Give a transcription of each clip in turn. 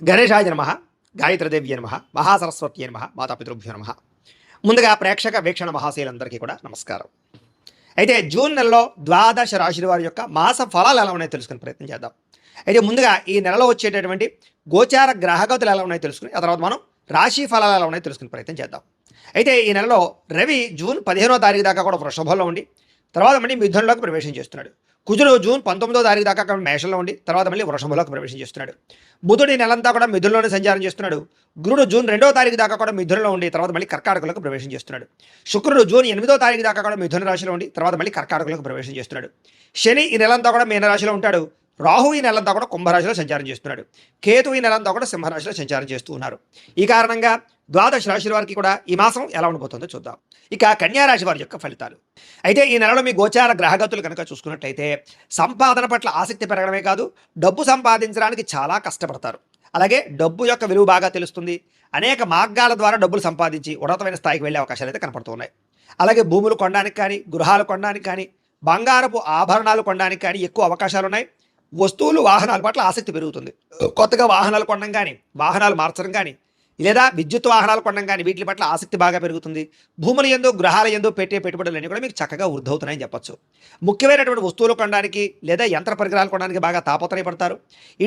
గణేశాయ నమ, గాయత్రీదేవ్య నమ, మహాసరస్వతి నమ, మాతాపితృభ్యో నమ. ముందుగా ప్రేక్షక వీక్షణ మహాశీలందరికీ కూడా నమస్కారం. అయితే జూన్ నెలలో ద్వాదశ రాశుల వారి యొక్క మాస ఫలాలు ఎలా ఉన్నాయో తెలుసుకునే ప్రయత్నం చేద్దాం. అయితే ముందుగా ఈ నెలలో వచ్చేటటువంటి గోచార గ్రహగతులు ఎలా ఉన్నాయో తెలుసుకుని ఆ తర్వాత మనం రాశి ఫలాలు ఎలా ఉన్నాయో తెలుసుకునే ప్రయత్నం చేద్దాం. అయితే ఈ నెలలో రవి జూన్ 15వ తారీఖు దాకా కూడా వృషభంలో ఉండి తర్వాత మళ్ళీ మిథునంలోకి ప్రవేశం చేస్తున్నాడు. కుజుడు జూన్ 19వ తారీఖు దాకా మేషంలో ఉండి తర్వాత మళ్ళీ వృషభంలోకి ప్రవేశం చేస్తున్నాడు. బుధుడు ఈ నెలంతా కూడా మిథునంలోనే సంచారం చేస్తున్నాడు. గురుడు జూన్ 2వ తారీఖు దాకా కూడా మిథునంలో ఉండి తర్వాత మళ్ళీ కర్కాటకంలోకి ప్రవేశం చేస్తున్నాడు. శుక్రుడు జూన్ 8వ తారీఖు దాకా కూడా మిథున రాశిలో ఉండి తర్వాత మళ్ళీ కర్కాటకంలోకి ప్రవేశం చేస్తున్నాడు. శని ఈ నెలంతా కూడా మీనరాశిలో ఉంటాడు. రాహు ఈ నెలంతా కూడా కుంభరాశిలో సంచారం చేస్తున్నాడు. కేతు ఈ నెలంతా కూడా సింహరాశిలో సంచారం చేస్తూ ఉన్నారు. ఈ కారణంగా ద్వాదశ రాశుల వారికి కూడా ఈ మాసం ఎలా ఉండబోతుందో చూద్దాం. ఇక కన్యారాశి వారి యొక్క ఫలితాలు. అయితే ఈ నెలలో మీ గోచార గ్రహగతులు కనుక చూసుకున్నట్టయితే సంపాదన పట్ల ఆసక్తి పెరగడమే కాదు, డబ్బు సంపాదించడానికి చాలా కష్టపడతారు. అలాగే డబ్బు యొక్క విలువ బాగా తెలుస్తుంది. అనేక మార్గాల ద్వారా డబ్బులు సంపాదించి ఉన్నతమైన స్థాయికి వెళ్ళే అవకాశాలు అయితే కనపడుతున్నాయి. అలాగే భూములు కొనడానికి కానీ, గృహాలు కొనడానికి కానీ, బంగారపు ఆభరణాలు కొనడానికి కానీ ఎక్కువ అవకాశాలు ఉన్నాయి. వస్తువులు వాహనాల పట్ల ఆసక్తి పెరుగుతుంది. కొత్తగా వాహనాలు కొనడం కానీ, వాహనాలు మార్చడం కానీ, లేదా విద్యుత్ వాహనాలు కొనడం కానీ వీటి పట్ల ఆసక్తి బాగా పెరుగుతుంది. భూముల యందు, గృహాల యందు పెట్టే పెట్టుబడులన్నీ కూడా మీకు చక్కగా వృద్ధవుతున్నాయని చెప్పొచ్చు. ముఖ్యమైనటువంటి వస్తువులు కొనడానికి లేదా యంత్ర పరికరాలు కొనడానికి బాగా తాపత్రయపడతారు.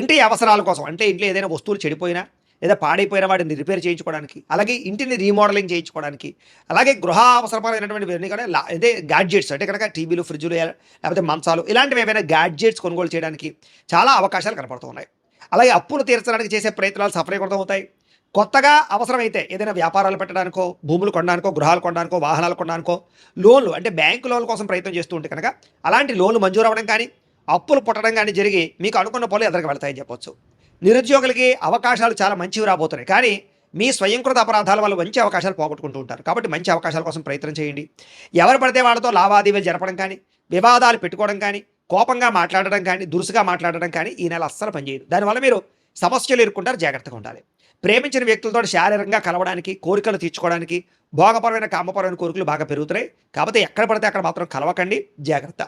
ఇంటి అవసరాల కోసం, అంటే ఇంట్లో ఏదైనా వస్తువులు చెడిపోయినా లేదా పాడైపోయిన వాటిని రిపేర్ చేయించుకోవడానికి, అలాగే ఇంటిని రీమోడలింగ్ చేయించుకోవడానికి, అలాగే గృహ అవసరమైనటువంటి కూడా అదే గ్యాడ్జెట్స్ అంటే కనుక టీవీలు, ఫ్రిడ్జ్లు లేకపోతే మంచాలు ఇలాంటివి ఏమైనా గ్యాడ్జెట్స్ కొనుగోలు చేయడానికి చాలా అవకాశాలు కనపడుతున్నాయి. అలాగే అప్పులు తీర్చడానికి చేసే ప్రయత్నాలు సఫలీకృతమవుతాయి. కొత్తగా అవసరమైతే ఏదైనా వ్యాపారాలు పెట్టడానికో, భూములు కొనడానికో, గృహాలు కొనడానికో, వాహనాలు కొనడానికో, లోన్లు అంటే బ్యాంకు లోన్ల కోసం ప్రయత్నం చేస్తూ ఉంటే కనుక అలాంటి లోన్లు మంజూరు అవ్వడం కానీ, అప్పులు పుట్టడం కానీ జరిగి మీకు అనుకున్న పనులు ఎదురుకు వెళతాయని చెప్పొచ్చు. నిరుద్యోగులకి అవకాశాలు చాలా మంచివి రాబోతున్నాయి. కానీ మీ స్వయంకృత అపరాధాల వల్ల మంచి అవకాశాలు పోగొట్టుకుంటూ ఉంటారు. కాబట్టి మంచి అవకాశాల కోసం ప్రయత్నం చేయండి. ఎవరు పడితే వాళ్ళతో లావాదేవీలు జరపడం కానీ, వివాదాలు పెట్టుకోవడం కానీ, కోపంగా మాట్లాడడం కానీ, దురుసుగా మాట్లాడడం కానీ ఈ నెల అస్సలు పనిచేయదు. దానివల్ల మీరు సమస్యలు ఎదుర్కొంటారు. జాగ్రత్తగా ఉండాలి. ప్రేమించిన వ్యక్తులతో శారీరకంగా కలవడానికి, కోరికలు తీర్చుకోవడానికి, భోగపరమైన కామపరమైన కోరికలు బాగా పెరుగుతున్నాయి. కాబట్టి ఎక్కడ పడితే అక్కడ మాత్రం కలవకండి, జాగ్రత్త.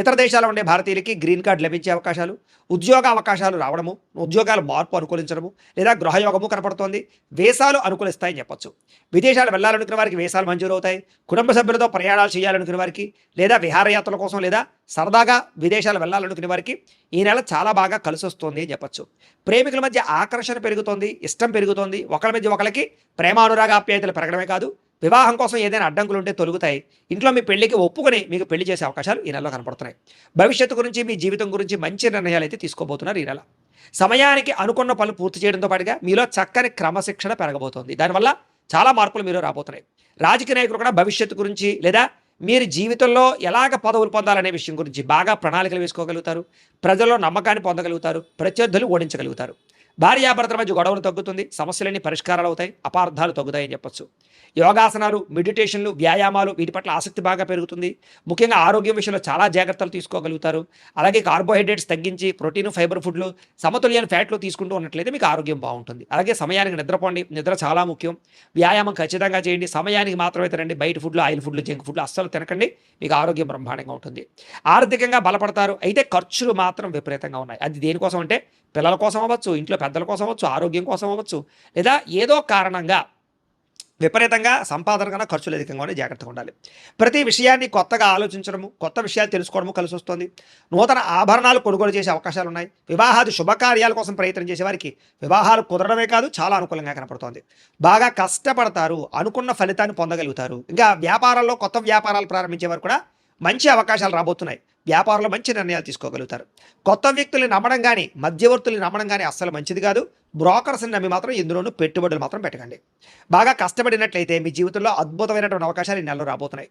ఇతర దేశాల్లో ఉండే భారతీయులకి గ్రీన్ కార్డు లభించే అవకాశాలు, ఉద్యోగ అవకాశాలు రావడము, ఉద్యోగాల మార్పు అనుకూలించడము లేదా గృహయోగము కనపడుతోంది. వేసాలు అనుకూలిస్తాయని చెప్పొచ్చు. విదేశాలు వెళ్ళాలనుకున్న వారికి వేసాలు మంజూరు అవుతాయి. కుటుంబ సభ్యులతో ప్రయాణాలు చేయాలనుకునే వారికి లేదా విహారయాత్రల కోసం లేదా సరదాగా విదేశాలు వెళ్ళాలనుకునే వారికి ఈ నెల చాలా బాగా కలిసి వస్తుంది అని చెప్పొచ్చు. ప్రేమికుల మధ్య ఆకర్షణ పెరుగుతోంది, ఇష్టం పెరుగుతోంది. ఒకరి మధ్య ఒకరికి ప్రేమానురాగ ఆప్యాయతలు పెరగడమే కాదు, వివాహం కోసం ఏదైనా అడ్డంకులు ఉంటే తొలుగుతాయి. ఇంట్లో మీ పెళ్లికి ఒప్పుకొని మీకు పెళ్లి చేసే అవకాశాలు ఈ నెలలో కనపడుతున్నాయి. భవిష్యత్తు గురించి, మీ జీవితం గురించి మంచి నిర్ణయాలు అయితే తీసుకోబోతున్నారు ఈ నెల. సమయానికి అనుకున్న పనులు పూర్తి చేయడంతో పాటుగా మీలో చక్కని క్రమశిక్షణ పెరగబోతోంది. దానివల్ల చాలా మార్పులు మీలో రాబోతున్నాయి. రాజకీయ నాయకులు కూడా భవిష్యత్తు గురించి లేదా మీరు జీవితంలో ఎలాగ పదవులు పొందాలనే విషయం గురించి బాగా ప్రణాళికలు వేసుకోగలుగుతారు. ప్రజల్లో నమ్మకాన్ని పొందగలుగుతారు. ప్రత్యర్థులు ఓడించగలుగుతారు. భార్యాభర్తల మధ్య గొడవలు తగ్గుతుంది. సమస్యలన్నీ పరిష్కారాలు అవుతాయి. అపార్థాలు తగ్గుతాయని చెప్పొచ్చు. యోగాసనాలు, మెడిటేషన్లు, వ్యాయామాలు వీటి పట్ల ఆసక్తి బాగా పెరుగుతుంది. ముఖ్యంగా ఆరోగ్యం విషయంలో చాలా జాగ్రత్తలు తీసుకోగలుగుతారు. అలాగే కార్బోహైడ్రేట్స్ తగ్గించి ప్రోటీన్, ఫైబర్ ఫుడ్లు, సమతుల్యమైన ఫ్యాట్లు తీసుకుంటూ ఉన్నట్లయితే మీకు ఆరోగ్యం బాగుంటుంది. అలాగే సమయానికి నిద్రపోండి. నిద్ర చాలా ముఖ్యం. వ్యాయామం ఖచ్చితంగా చేయండి. సమయానికి మాత్రమే తినండి. బయట ఫుడ్లు, ఆయిల్ ఫుడ్లు, జంక్ ఫుడ్లు అస్సలు తినకండి. మీకు ఆరోగ్యం బ్రహ్మాండంగా ఉంటుంది. ఆర్థికంగా బలపడతారు. అయితే ఖర్చులు మాత్రం విపరీతంగా ఉన్నాయి. అది దేనికోసం అంటే పిల్లల కోసం అవ్వచ్చు, ఇంట్లో పెద్దల కోసం అవ్వచ్చు, ఆరోగ్యం కోసం అవ్వచ్చు, లేదా ఏదో కారణంగా విపరీతంగా సంపాదన కన్నా ఖర్చులు అధికంగానే జాగ్రత్తగా ఉండాలి. ప్రతి విషయాన్ని కొత్తగా ఆలోచించడము, కొత్త విషయాలు తెలుసుకోవడము కలిసి వస్తుంది. నూతన ఆభరణాలు కొనుగోలు చేసే అవకాశాలు ఉన్నాయి. వివాహాది శుభకార్యాల కోసం ప్రయత్నం చేసే వారికి వివాహాలు కుదరడమే కాదు చాలా అనుకూలంగా కనపడుతోంది. బాగా కష్టపడతారు, అనుకున్న ఫలితాన్ని పొందగలుగుతారు. ఇంకా వ్యాపారాల్లో కొత్త వ్యాపారాలు ప్రారంభించే వారు కూడా మంచి అవకాశాలు రాబోతున్నాయి. వ్యాపారంలో మంచి నిర్ణయాలు తీసుకోగలుగుతారు. కొత్త వ్యక్తుల్ని నమ్మడం కానీ, మధ్యవర్తుల్ని నమ్మడం కానీ అస్సలు మంచిది కాదు. బ్రోకర్స్ని నమ్మి మాత్రం ఇందులోనూ పెట్టుబడులు మాత్రం పెట్టకండి. బాగా కష్టపడినట్లయితే మీ జీవితంలో అద్భుతమైనటువంటి అవకాశాలు ఈ నెలలో రాబోతున్నాయి.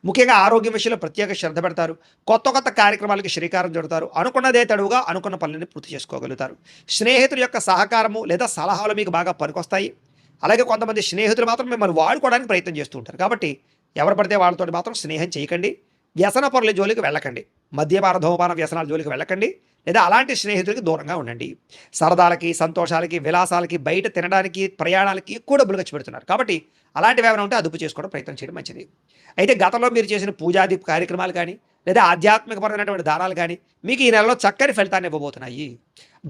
ముఖ్యంగా ఆరోగ్యం విషయంలో ప్రత్యేక శ్రద్ధ పెడతారు. కొత్త కొత్త కార్యక్రమాలకి శ్రీకారం చుడతారు. అనుకున్నదే తడువుగా అనుకున్న పనులని పూర్తి చేసుకోగలుగుతారు. స్నేహితుల యొక్క సహకారము లేదా సలహాలు మీకు బాగా పనికొస్తాయి. అలాగే కొంతమంది స్నేహితులు మాత్రం మిమ్మల్ని వాడుకోవడానికి ప్రయత్నం చేస్తూ ఉంటారు. కాబట్టి ఎవరు పడితే వాళ్ళతో మాత్రం స్నేహం చేయకండి. వ్యసన పనుల జోలికి వెళ్ళకండి. మద్యపాన, ధూమపాన వ్యసనాల జోలికి వెళ్ళకండి. లేదా అలాంటి స్నేహితులకి దూరంగా ఉండండి. సరదాలకి, సంతోషాలకి, విలాసాలకి, బయట తినడానికి, ప్రయాణాలకి ఎక్కువ డబ్బులు ఖర్చు పెడుతున్నారు. కాబట్టి అలాంటివి ఏమైనా ఉంటే అదుపు చేసుకోవడం ప్రయత్నం చేయడం మంచిది. అయితే గతంలో మీరు చేసిన పూజాది కార్యక్రమాలు కానీ, లేదా ఆధ్యాత్మికపరమైనటువంటి దానాలు కానీ మీకు ఈ నెలలో చక్కని ఫలితాన్ని ఇవ్వబోతున్నాయి.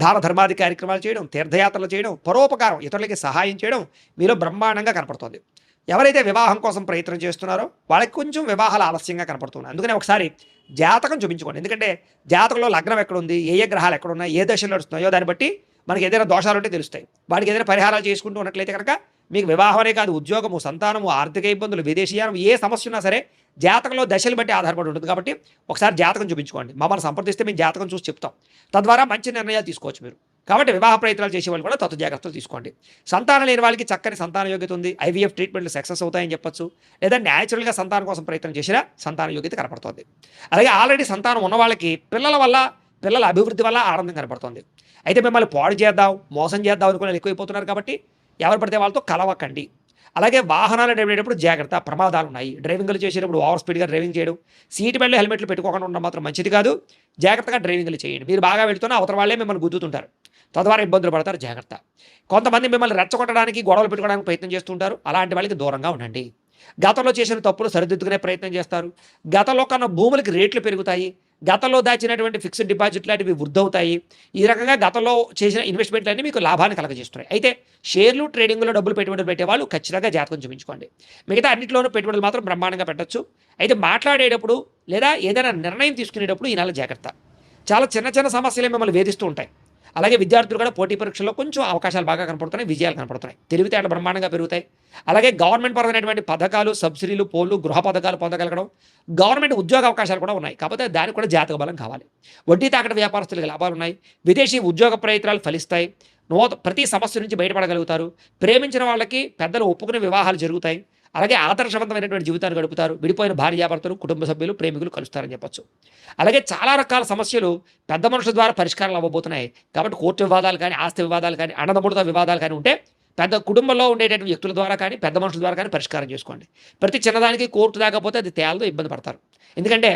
దాన ధర్మాది కార్యక్రమాలు చేయడం, తీర్థయాత్రలు చేయడం, పరోపకారం, ఇతరులకి సహాయం చేయడం మీలో బ్రహ్మాండంగా కనపడుతుంది. ఎవరైతే వివాహం కోసం ప్రయత్నం చేస్తున్నారో వాళ్ళకి కొంచెం వివాహాలు ఆలస్యంగా కనపడుతున్నాయి. అందుకనే ఒకసారి జాతకం చూపించుకోండి. ఎందుకంటే జాతకంలో లగ్నం ఎక్కడుంది, ఏ ఏ గ్రహాలు ఎక్కడున్నాయి, ఏ దశలు నడుస్తున్నాయో దాన్ని బట్టి మనకి ఏదైనా దోషాలు ఉంటే తెలుస్తాయి. వాటికి ఏదైనా పరిహారాలు చేసుకుంటూ ఉన్నట్లయితే కనుక మీకు వివాహమే కాదు, ఉద్యోగము, సంతానము, ఆర్థిక ఇబ్బందులు, విదేశీయానం, ఏ సమస్య ఉన్నా సరే జాతకంలో దశలు బట్టి ఆధారపడి ఉంటుంది. కాబట్టి ఒకసారి జాతకం చూపించుకోండి. మమ్మల్ని సంప్రదిస్తే మేము జాతకం చూసి చెప్తాం. తద్వారా మంచి నిర్ణయాలు తీసుకోవచ్చు మీరు. కాబట్టి వివాహ ప్రయత్నాలు చేసే వాళ్ళు కూడా తత్వ జాగ్రత్తలు తీసుకోండి. సంతానం లేని వాళ్ళకి చక్కని సంతాన యోగ్యత ఉంది. ఐవీఎఫ్ ట్రీట్మెంట్లు సక్సెస్ అవుతాయని చెప్పొచ్చు. లేదా న్యాచురల్గా సంతానం కోసం ప్రయత్నం చేసినా సంతాన యోగ్యత కనపడుతుంది. అలాగే ఆల్రెడీ సంతానం ఉన్న వాళ్ళకి పిల్లల అభివృద్ధి వల్ల ఆనందం కనపడుతుంది. అయితే మిమ్మల్ని పాడు చేద్దాం, మోసం చేద్దాం అనుకునే ఎక్కువైపోతున్నారు. కాబట్టి ఎవరు పడితే వాళ్ళతో కలవకండి. అలాగే వాహనాలు నడిపేటప్పుడు జాగ్రత్త, ప్రమాదాలు ఉన్నాయి. డ్రైవింగ్లు చేసేటప్పుడు ఓవర్ స్పీడ్గా డ్రైవింగ్ చేయడం, సీట్ బెల్ట్ హెల్మెట్లు పెట్టుకోకుండా ఉండడం మాత్రం మంచిది కాదు. జాగ్రత్తగా డ్రైవింగ్లు చేయండి. మీరు బాగా వెళ్తున్నా అవతల వాళ్ళే మిమ్మల్ని గుద్దుతుంటారు, తద్వారా ఇబ్బందులు పడతారు. జాగ్రత్త. కొంతమంది మిమ్మల్ని రెచ్చగొట్టడానికి, గొడవలు పెట్టుకోవడానికి ప్రయత్నం చేస్తుంటారు. అలాంటి వాళ్ళకి దూరంగా ఉండండి. గతంలో చేసిన తప్పులు సరిదిద్దుకునే ప్రయత్నం చేస్తారు. గతంలో కన్నా భూములకి రేట్లు పెరుగుతాయి. గతంలో దాచినటువంటి ఫిక్స్డ్ డిపాజిట్ లాంటివి వృద్ధవుతాయి. ఈ రకంగా గతంలో చేసిన ఇన్వెస్ట్మెంట్లన్నీ మీకు లాభాన్ని కలగజేస్తున్నాయి. అయితే షేర్లు, ట్రేడింగ్లో డబ్బులు పెట్టుబడులు పెట్టేవాళ్ళు ఖచ్చితంగా జాతకం చూపించుకోండి. మిగతా అన్నింటిలోనూ పెట్టుబడులు మాత్రం బ్రహ్మాండంగా పెట్టచ్చు. అయితే మాట్లాడేటప్పుడు లేదా ఏదైనా నిర్ణయం తీసుకునేటప్పుడు ఈ నెల జాగ్రత్త. చాలా చిన్న చిన్న సమస్యలే మిమ్మల్ని వేధిస్తూ ఉంటాయి. అలాగే విద్యార్థులు కూడా పోటీ పరీక్షల్లో కొంచెం అవకాశాలు బాగా కనపడుతున్నాయి, విజయాలు కనపడుతున్నాయి. తెలివితేటలు బ్రహ్మాండంగా పెరుగుతాయి. అలాగే గవర్నమెంట్ పరమైనటువంటి పథకాలు, సబ్సిడీలు, పోలు, గృహ పథకాలు పొందగలగడం, గవర్నమెంట్ ఉద్యోగ అవకాశాలు కూడా ఉన్నాయి. కాకపోతే దానికి కూడా జాతక బలం కావాలి. వడ్డీ తాకట వ్యాపారస్తులకు లాభాలు ఉన్నాయి. విదేశీ ఉద్యోగ ప్రయత్నాలు ఫలిస్తాయి. ప్రతి సమస్య నుంచి బయటపడగలుగుతారు. ప్రేమించిన వాళ్ళకి పెద్దలు ఒప్పుకునే వివాహాలు జరుగుతాయి. అలాగే ఆదర్శవంతమైనటువంటి జీవితాన్ని గడుపుతారు. విడిపోయిన భార్యాభర్తలు, కుటుంబ సభ్యులు, ప్రేమికులు కలుస్తారని చెప్పొచ్చు. అలాగే చాలా రకాల సమస్యలు పెద్ద మనుషుల ద్వారా పరిష్కారాలు అవ్వబోతున్నాయి. కాబట్టి కోర్టు వివాదాలు కానీ, ఆస్తి వివాదాలు కానీ, అన్నదమ్ముడితో వివాదాలు కానీ ఉంటే పెద్ద కుటుంబంలో ఉండేటువంటి వ్యక్తుల ద్వారా కానీ, పెద్ద మనుషుల ద్వారా కానీ పరిష్కారం చేసుకోండి. ప్రతి చిన్నదానికి కోర్టు దాకపోతే అది తేలతో ఇబ్బంది పడతారు. ఎందుకంటే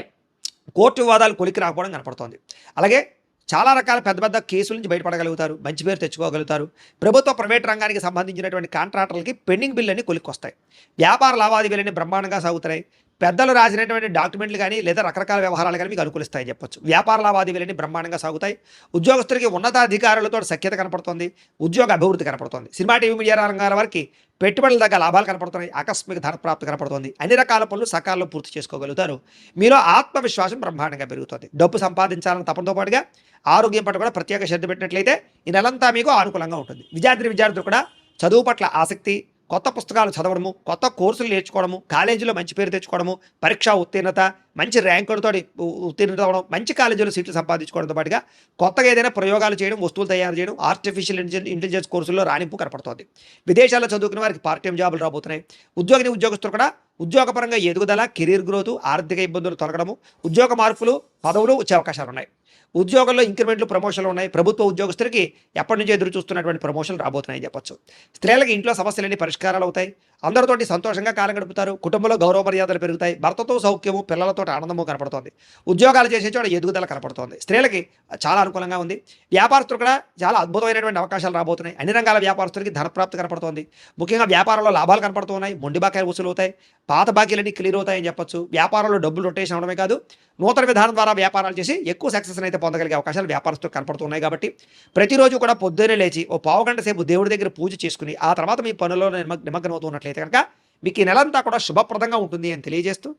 కోర్టు వివాదాలు కొలికి రాకపోవడం కనపడుతోంది. అలాగే చాలా రకాల పెద్ద పెద్ద కేసుల నుంచి బయటపడగలుగుతారు. మంచి పేరు తెచ్చుకోగలుగుతారు. ప్రభుత్వ, ప్రైవేట్ రంగానికి సంబంధించినటువంటి కాంట్రాక్టర్లకి పెండింగ్ బిల్లుని కొలిక్కొస్తాయి. వ్యాపార లావాదేవీలన్నీ బ్రహ్మాండంగా సాగుతాయి. పెద్దలు రాసినటువంటి డాక్యుమెంట్లు కానీ లేదా రకరకాల వ్యవహారాలు కానీ మీకు అనుకూలిస్తాయని చెప్పొచ్చు. వ్యాపార లావాదేవీలన్నీ బ్రహ్మాండంగా సాగుతాయి. ఉద్యోగస్తులకి ఉన్నతాధికారులతో సఖ్యత కనపడుతుంది. ఉద్యోగ అభివృద్ధి కనపడుతుంది. సినిమా, టీవీ, మీడియా రంగాల వారికి పెట్టుబడుల దగ్గర లాభాలు కనపడుతున్నాయి. ఆకస్మిక ధనప్రాప్తి కనపడుతుంది. అన్ని రకాల పనులు సకాలంలో పూర్తి చేసుకోగలుగుతారు. మీలో ఆత్మవిశ్వాసం బ్రహ్మాండంగా పెరుగుతుంది. డబ్బు సంపాదించాలని తపనతో పాటుగా ఆరోగ్యం పట్ల కూడా ప్రత్యేక శ్రద్ధ పెట్టినట్లయితే ఈ నెలంతా మీకు అనుకూలంగా ఉంటుంది. విద్యార్థులు కూడా చదువు పట్ల ఆసక్తి, కొత్త పుస్తకాలు చదవడము, కొత్త కోర్సులు నేర్చుకోవడము, కాలేజీలో మంచి పేరు తెచ్చుకోవడము, పరీక్షా ఉత్తీర్ణత, మంచి ర్యాంకులతో ఉత్తీర్ణత అవ్వడం, మంచి కాలేజీలో సీట్లు సంపాదించుకోవడంతో పాటుగా కొత్తగా ఏదైనా ప్రయోగాలు చేయడం, వస్తువులు తయారు చేయడం, ఆర్టిఫిషియల్ ఇంటెలిజెన్స్ కోర్సుల్లో రాణింపు కనపడుతోంది. విదేశాల్లో చదువుకునే వారికి పార్ట్ టైం జాబులు రాబోతున్నాయి. ఉద్యోగస్తులు కూడా ఉద్యోగపరంగా ఎదుగుదల, కెరీర్ గ్రోత్, ఆర్థిక ఇబ్బందులు తొలగడము, ఉద్యోగ మార్పులు, పదవులు వచ్చే అవకాశాలు ఉన్నాయి. ఉద్యోగంలో ఇంక్రిమెంట్లు, ప్రమోషన్లు ఉన్నాయి. ప్రభుత్వ ఉద్యోగస్తులకి ఎప్పటి నుంచో ఎదురు చూస్తున్నటువంటి ప్రమోషన్లు రాబోతున్నాయని చెప్పొచ్చు. స్త్రీలకి ఇంట్లో సమస్యలన్నీ పరిష్కారాలు అవుతాయి. అందరితోటి సంతోషంగా కాలం గడుపుతారు. కుటుంబంలో గౌరవ మర్యాదలు పెరుగుతాయి. భర్తతో సౌఖ్యము, పిల్లలతో ఆనందము కనపడుతోంది. ఉద్యోగాలు చేసే చోట ఎదుగుదల కనపడుతోంది. స్త్రీలకి చాలా అనుకూలంగా ఉంది. వ్యాపారస్తులు కూడా చాలా అద్భుతమైనటువంటి అవకాశాలు రాబోతున్నాయి. అన్ని రంగాల వ్యాపారస్తులకి ధనప్రాప్తి కనపడుతోంది. ముఖ్యంగా వ్యాపారంలో లాభాలు కనపడుతున్నాయి. మొండి బాకాయలు వసూలు అవుతాయి. పాత బాకీలన్నీ క్లియర్ అవుతాయని చెప్పొచ్చు. వ్యాపారంలో డబ్బులు రొటేషన్ అవడమే కాదు, నూతన విధానం ద్వారా వ్యాపారాలు చేసి ఎక్కువ సక్సెస్ అయితే పొందగలిగే అవకాశాలు వ్యాపారస్తులు కనపడుతున్నాయి. కాబట్టి ప్రతిరోజు కూడా పొద్దున్నే లేచి ఓ పావు గంట సేపు దేవుడి దగ్గర పూజ చేసుకుని ఆ తర్వాత మీ పనుల్లో నిమగ్నమవుతున్నట్లయితే కనుక మీకు ఈ నెలంతా కూడా శుభప్రదంగా ఉంటుంది అని తెలియజేస్తూ,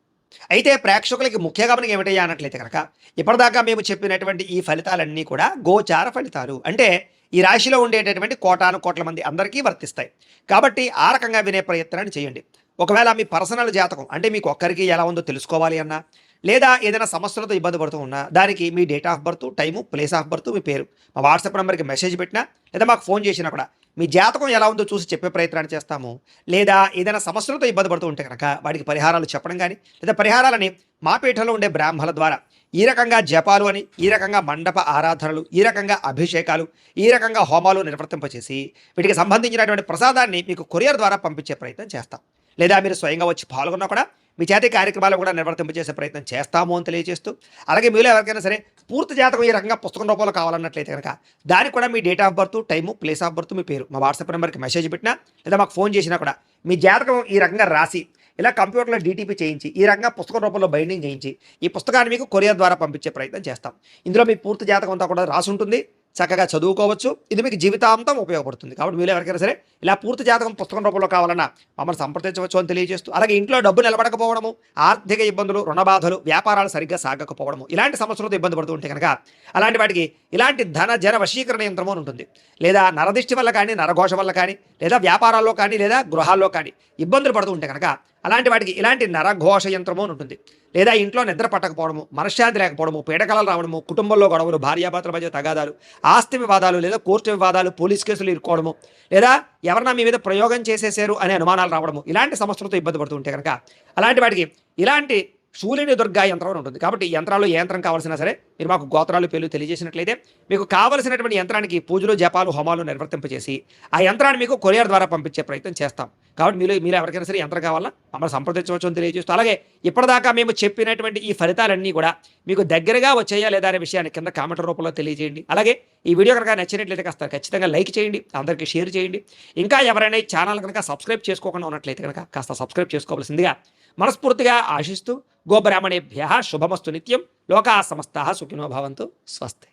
అయితే ప్రేక్షకులకి ముఖ్య గమనం ఏమిటయ్యా అన్నట్లయితే కనుక ఇప్పటిదాకా మేము చెప్పినటువంటి ఈ ఫలితాలన్నీ కూడా గోచార ఫలితాలు. అంటే ఈ రాశిలో ఉండేటటువంటి కోటాను కోట్ల మంది అందరికీ వర్తిస్తాయి. కాబట్టి ఆ రకంగా వినే ప్రయత్నాన్ని చేయండి. ఒకవేళ మీ పర్సనల్ జాతకం అంటే మీకు ఒక్కరికి ఎలా ఉందో తెలుసుకోవాలి అన్నా, లేదా ఏదైనా సమస్యలతో ఇబ్బంది పడుతూ ఉన్నా దానికి మీ date of birth, time, place of birth, మీ పేరు మా వాట్సాప్ నెంబర్కి మెసేజ్ పెట్టినా లేదా మాకు ఫోన్ చేసినా కూడా మీ జాతకం ఎలా ఉందో చూసి చెప్పే ప్రయత్నాన్ని చేస్తాము. లేదా ఏదైనా సమస్యలతో ఇబ్బంది పడుతూ ఉంటే కనుక వాటికి పరిహారాలు చెప్పడం కానీ, లేదా పరిహారాలని మా పీఠంలో ఉండే బ్రాహ్మణుల ద్వారా ఈ రకంగా జపాలు అని, ఈ రకంగా మండప ఆరాధనలు, ఈ రకంగా అభిషేకాలు, ఈ రకంగా హోమాలు నిర్వర్తింపచేసి వీటికి సంబంధించినటువంటి ప్రసాదాన్ని మీకు కొరియర్ ద్వారా పంపించే ప్రయత్నం చేస్తాం. లేదా మీరు స్వయంగా వచ్చి పాల్గొన్నా కూడా మీ చేతి కార్యక్రమాలు కూడా నిర్వర్తింపజేసే ప్రయత్నం చేస్తాము అని తెలియజేస్తూ, అలాగే మీలో ఎవరికైనా సరే పూర్తి జాతకం ఈ రకంగా పుస్తకం రూపంలో కావాలన్నట్లయితే కనుక దానికి కూడా మీ date of birth, time, place of birth, మీ పేరు మా వాట్సాప్ నెంబర్కి మెసేజ్ పెట్టినా లేదా మాకు ఫోన్ చేసినా కూడా మీ జాతకం ఈ రకంగా రాసి ఇలా కంప్యూటర్లో డీటీపీ చేయించి ఈ రకంగా పుస్తకం రూపంలో బైండింగ్ చేయించి ఈ పుస్తకాన్ని మీకు కొరియర్ ద్వారా పంపించే ప్రయత్నం చేస్తాం. ఇందులో మీ పూర్తి జాతకం అంతా కూడా రాసి ఉంటుంది, చక్కగా చదువుకోవచ్చు. ఇది మీకు జీవితాంతం ఉపయోగపడుతుంది. కాబట్టి మీరు ఎవరికైనా సరే ఇలా పూర్తి జాతకం పుస్తకం రూపంలో కావాలన్నా మమ్మల్ని సంప్రదించవచ్చు అని తెలియజేస్తూ, అలాగే ఇంట్లో డబ్బు నిలబడకపోవడము, ఆర్థిక ఇబ్బందులు, రుణ బాధలు, వ్యాపారాలు సరిగ్గా సాగకపోవడము ఇలాంటి సమస్యలతో ఇబ్బంది పడుతూ ఉంటే కనుక అలాంటి వాటికి ఇలాంటి ధన జన వశీకరణ యంత్రము అని ఉంటుంది. లేదా నరదిష్టి వల్ల కానీ, నరఘోష వల్ల కానీ, లేదా వ్యాపారాల్లో కానీ, లేదా గృహాల్లో కానీ ఇబ్బందులు పడుతూ ఉంటే కనుక అలాంటి వాటికి ఇలాంటి నరఘోష యంత్రము అని ఉంటుంది. లేదా ఇంట్లో నిద్ర పట్టకపోవడము, మనశ్శాంతి లేకపోవడము, పీడకలలు రావడము, కుటుంబంలో గొడవలు, భార్యాభర్తల మధ్య తగాదాలు, ఆస్తి వివాదాలు, లేదా కోర్టు వివాదాలు, పోలీస్ కేసులు ఇరుక్కోవడము, లేదా ఎవరన్నా మీ మీద ప్రయోగం చేసేసారు అనే అనుమానాలు రావడము ఇలాంటి సమస్యలతో ఇబ్బంది పడుతూ ఉంటే కనుక అలాంటి వాటికి ఇలాంటి శూలిని దుర్గా యంత్రం అని ఉంటుంది. కాబట్టి ఈ యంత్రాల్లో ఏ యంత్రం కావాల్సినా సరే మీరు మాకు గోత్రాలు పేర్లు తెలియజేసినట్లయితే మీకు కావలసినటువంటి యంత్రానికి పూజలు, జపాలు, హోమాలు నిర్వర్తింపజేసి ఆ యంత్రాన్ని మీకు కొరియర్ ద్వారా పంపించే ప్రయత్నం చేస్తాం. కాబట్టి మీరు ఎవరికైనా సరే యంత్రం కావాలా మమ్మల్ని సంప్రదించవచ్చు అని తెలియజేస్తూ, అలాగే ఇప్పటిదాకా మేము చెప్పినటువంటి ఈ ఫలితాలన్నీ కూడా మీకు దగ్గరగా వచ్చాయా లేదా అనే విషయాన్ని కింద కామెంట్ రూపంలో తెలియజేయండి. అలాగే ఈ వీడియో కనుక నచ్చినట్లయితే కాస్త ఖచ్చితంగా లైక్ చేయండి, అందరికీ షేర్ చేయండి. ఇంకా ఎవరైనా ఈ ఛానల్ కనుక సబ్స్క్రైబ్ చేసుకోకుండా ఉన్నట్లయితే కనుక కాస్త సబ్స్క్రైబ్ చేసుకోవాల్సిందిగా మనస్ఫూర్తిగా ఆశిస్తూ, గోబ్రాహ్మణేభ్యః శుభమస్తు నిత్యం, లోకాః సమస్తాః సుఖినో భవంతు, స్వస్తి.